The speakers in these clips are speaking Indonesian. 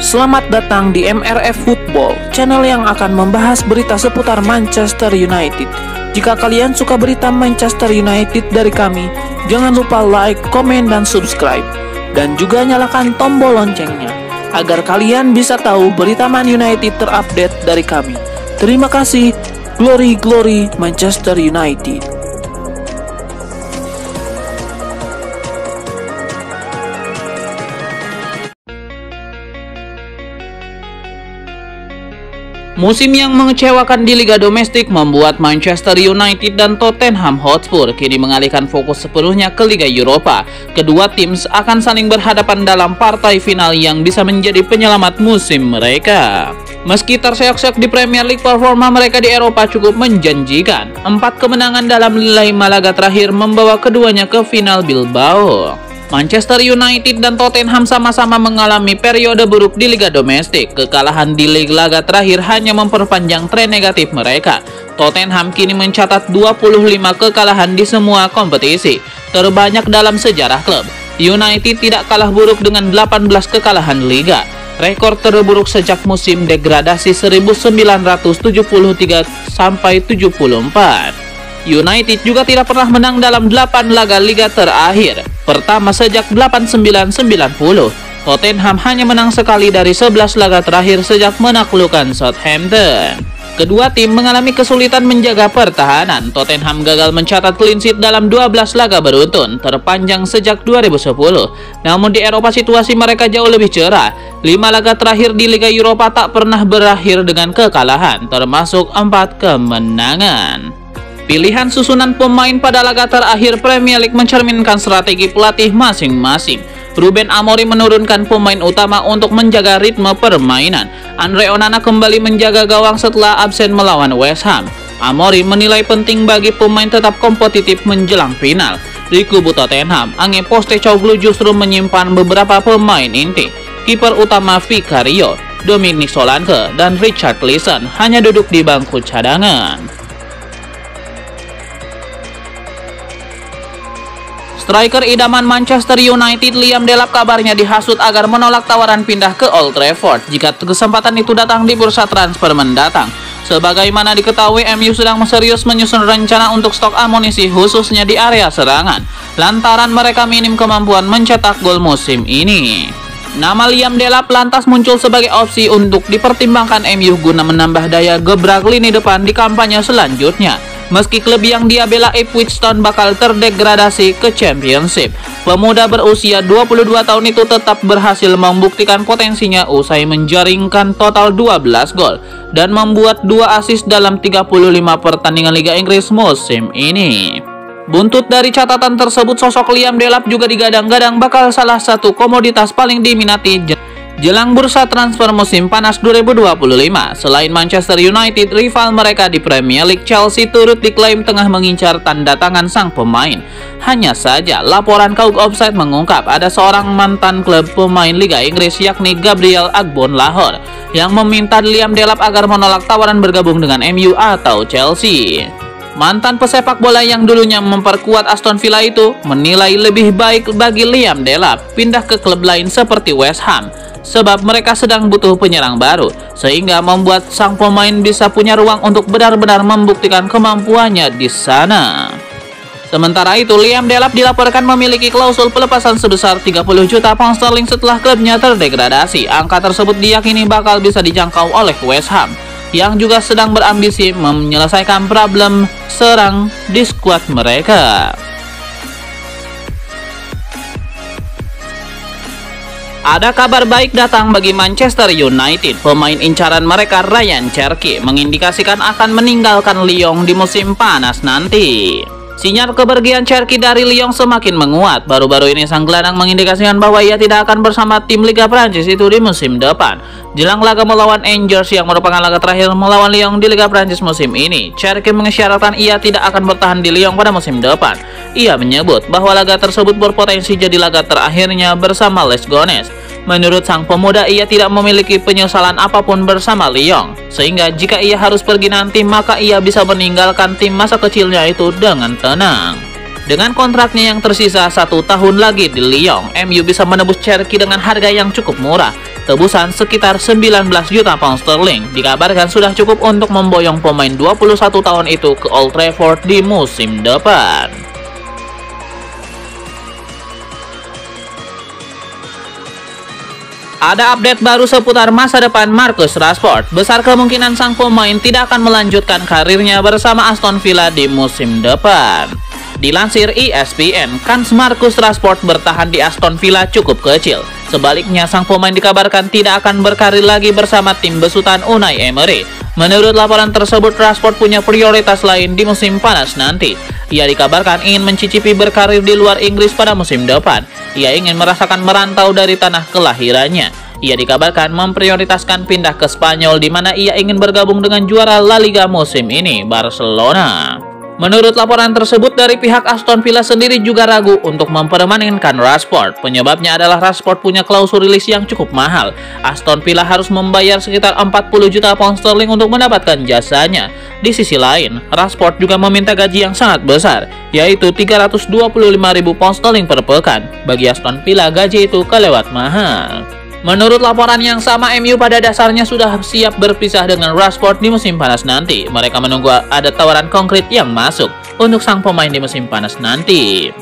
Selamat datang di MRF Football, channel yang akan membahas berita seputar Manchester United. Jika kalian suka berita Manchester United dari kami, jangan lupa like, komen, dan subscribe. Dan juga nyalakan tombol loncengnya, agar kalian bisa tahu berita Man United terupdate dari kami. Terima kasih, Glory Glory Manchester United. Musim yang mengecewakan di Liga Domestik membuat Manchester United dan Tottenham Hotspur kini mengalihkan fokus sepenuhnya ke Liga Eropa. Kedua tim akan saling berhadapan dalam partai final yang bisa menjadi penyelamat musim mereka. Meski terseok-seok di Premier League, performa mereka di Eropa cukup menjanjikan. 4 kemenangan dalam 5 laga terakhir membawa keduanya ke final Bilbao. Manchester United dan Tottenham sama-sama mengalami periode buruk di Liga Domestik. Kekalahan di laga terakhir hanya memperpanjang tren negatif mereka. Tottenham kini mencatat 25 kekalahan di semua kompetisi, terbanyak dalam sejarah klub. United tidak kalah buruk dengan 18 kekalahan Liga, rekor terburuk sejak musim degradasi 1973 sampai 74. United juga tidak pernah menang dalam 8 laga Liga terakhir, pertama sejak 89-90. Tottenham hanya menang sekali dari 11 laga terakhir sejak menaklukkan Southampton. Kedua tim mengalami kesulitan menjaga pertahanan. Tottenham gagal mencatat clean sheet dalam 12 laga beruntun, terpanjang sejak 2010. Namun di Eropa situasi mereka jauh lebih cerah. 5 laga terakhir di Liga Eropa tak pernah berakhir dengan kekalahan, termasuk 4 kemenangan. Pilihan susunan pemain pada laga terakhir Premier League mencerminkan strategi pelatih masing-masing. Ruben Amorim menurunkan pemain utama untuk menjaga ritme permainan. Andre Onana kembali menjaga gawang setelah absen melawan West Ham. Amorim menilai penting bagi pemain tetap kompetitif menjelang final. Di kubu Tottenham, Ange Postecoglou justru menyimpan beberapa pemain inti. Kiper utama Vicario, Dominic Solanke, dan Richarlison hanya duduk di bangku cadangan. Striker idaman Manchester United Liam Delap kabarnya dihasut agar menolak tawaran pindah ke Old Trafford jika kesempatan itu datang di bursa transfer mendatang. Sebagaimana diketahui, MU sedang serius menyusun rencana untuk stok amunisi khususnya di area serangan, lantaran mereka minim kemampuan mencetak gol musim ini. Nama Liam Delap lantas muncul sebagai opsi untuk dipertimbangkan MU guna menambah daya gebrak lini depan di kampanye selanjutnya. Meski klub yang dia bela Ipswich Town bakal terdegradasi ke Championship, pemuda berusia 22 tahun itu tetap berhasil membuktikan potensinya usai menjaringkan total 12 gol dan membuat 2 assist dalam 35 pertandingan Liga Inggris musim ini. Buntut dari catatan tersebut, sosok Liam Delap juga digadang-gadang bakal salah satu komoditas paling diminati jelang bursa transfer musim panas 2025. Selain Manchester United, rival mereka di Premier League Chelsea turut diklaim tengah mengincar tanda tangan sang pemain. Hanya saja, laporan Kaug Offside mengungkap ada seorang mantan klub pemain Liga Inggris yakni Gabriel Agbonlahor yang meminta Liam Delap agar menolak tawaran bergabung dengan MU atau Chelsea. Mantan pesepak bola yang dulunya memperkuat Aston Villa itu menilai lebih baik bagi Liam Delap pindah ke klub lain seperti West Ham, sebab mereka sedang butuh penyerang baru, sehingga membuat sang pemain bisa punya ruang untuk benar-benar membuktikan kemampuannya di sana. Sementara itu, Liam Delap dilaporkan memiliki klausul pelepasan sebesar 30 juta pound sterling setelah klubnya terdegradasi. Angka tersebut diyakini bakal bisa dijangkau oleh West Ham, yang juga sedang berambisi menyelesaikan problem serang di skuad mereka. Ada kabar baik datang bagi Manchester United. Pemain incaran mereka Ryan Cherki mengindikasikan akan meninggalkan Lyon di musim panas nanti. Sinyal kepergian Cherki dari Lyon semakin menguat. Baru-baru ini sang gelandang mengindikasikan bahwa ia tidak akan bersama tim Liga Prancis itu di musim depan. Jelang laga melawan Angers yang merupakan laga terakhir melawan Lyon di Liga Prancis musim ini, Cherki mengisyaratkan ia tidak akan bertahan di Lyon pada musim depan. Ia menyebut bahwa laga tersebut berpotensi jadi laga terakhirnya bersama Les Gones. Menurut sang pemuda, ia tidak memiliki penyesalan apapun bersama Lyon, sehingga jika ia harus pergi nanti, maka ia bisa meninggalkan tim masa kecilnya itu dengan tenang. Dengan kontraknya yang tersisa 1 tahun lagi di Lyon, MU bisa menebus Cherki dengan harga yang cukup murah. Tebusan sekitar 19 juta pound sterling dikabarkan sudah cukup untuk memboyong pemain 21 tahun itu ke Old Trafford di musim depan. Ada update baru seputar masa depan Marcus Rashford. Besar kemungkinan sang pemain tidak akan melanjutkan karirnya bersama Aston Villa di musim depan. Dilansir ESPN, kans Marcus Rashford bertahan di Aston Villa cukup kecil. Sebaliknya, sang pemain dikabarkan tidak akan berkarir lagi bersama tim besutan Unai Emery. Menurut laporan tersebut, Rashford punya prioritas lain di musim panas nanti. Ia dikabarkan ingin mencicipi berkarir di luar Inggris pada musim depan. Ia ingin merasakan merantau dari tanah kelahirannya. Ia dikabarkan memprioritaskan pindah ke Spanyol, di mana ia ingin bergabung dengan juara La Liga musim ini, Barcelona. Menurut laporan tersebut, dari pihak Aston Villa sendiri juga ragu untuk mempermanenkan Rashford. Penyebabnya adalah Rashford punya klausul rilis yang cukup mahal. Aston Villa harus membayar sekitar 40 juta pound sterling untuk mendapatkan jasanya. Di sisi lain, Rashford juga meminta gaji yang sangat besar, yaitu 325.000 pound sterling per pekan. Bagi Aston Villa, gaji itu kelewat mahal. Menurut laporan yang sama, MU pada dasarnya sudah siap berpisah dengan Rashford di musim panas nanti. Mereka menunggu ada tawaran konkret yang masuk untuk sang pemain di musim panas nanti.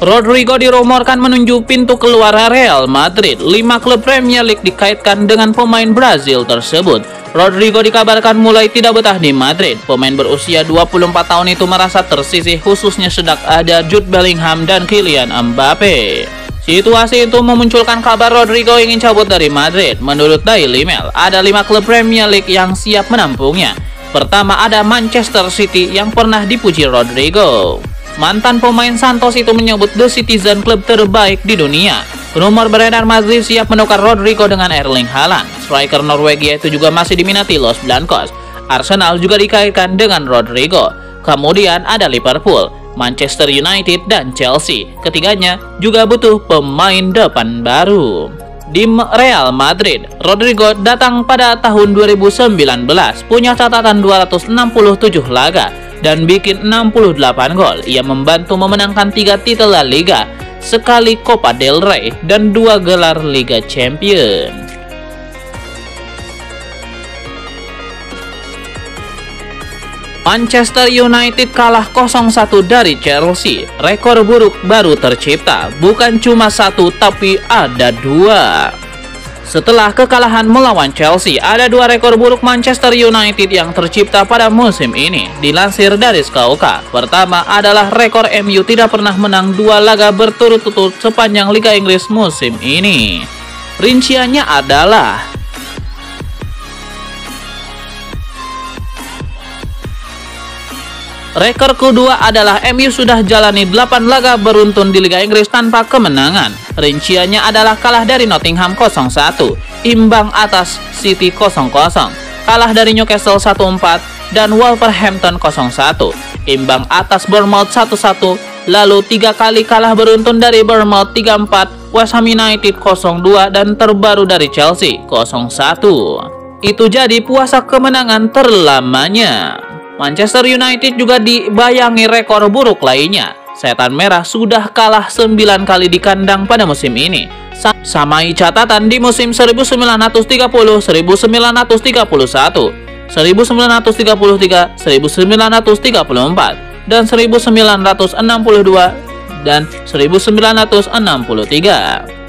Rodrigo dirumorkan menuju pintu keluar Real Madrid. 5 klub Premier League dikaitkan dengan pemain Brazil tersebut. Rodrigo dikabarkan mulai tidak betah di Madrid. Pemain berusia 24 tahun itu merasa tersisih, khususnya sejak ada Jude Bellingham dan Kylian Mbappe. Situasi itu memunculkan kabar Rodrigo ingin cabut dari Madrid. Menurut Daily Mail, ada 5 klub Premier League yang siap menampungnya. Pertama, ada Manchester City yang pernah dipuji Rodrigo. Mantan pemain Santos itu menyebut The Citizen klub terbaik di dunia. Rumor beredar Madrid siap menukar Rodrigo dengan Erling Haaland. Striker Norwegia itu juga masih diminati Los Blancos. Arsenal juga dikaitkan dengan Rodrigo. Kemudian ada Liverpool, Manchester United, dan Chelsea. Ketiganya juga butuh pemain depan baru. Di Real Madrid, Rodrigo datang pada tahun 2019, punya catatan 267 laga dan bikin 68 gol. Ia membantu memenangkan 3 titel La Liga, sekali Copa del Rey, dan 2 gelar Liga Champions. Manchester United kalah 0-1 dari Chelsea. Rekor buruk baru tercipta. Bukan cuma 1, tapi ada 2. Setelah kekalahan melawan Chelsea, ada 2 rekor buruk Manchester United yang tercipta pada musim ini. Dilansir dari Scout, pertama adalah rekor MU tidak pernah menang 2 laga berturut-turut sepanjang Liga Inggris musim ini. Rinciannya adalah: rekor kedua adalah MU sudah jalani 8 laga beruntun di Liga Inggris tanpa kemenangan. Rinciannya adalah kalah dari Nottingham 0-1, imbang atas City 0-0, kalah dari Newcastle 1-4, dan Wolverhampton 0-1, imbang atas Bournemouth 1-1, lalu 3 kali kalah beruntun dari Bournemouth 3-4, West Ham United 0-2, dan terbaru dari Chelsea 0-1. Itu jadi puasa kemenangan terlamanya. Manchester United juga dibayangi rekor buruk lainnya. Setan Merah sudah kalah 9 kali di kandang pada musim ini. Samai catatan di musim 1930, 1931, 1933, 1934, dan 1962 dan 1963.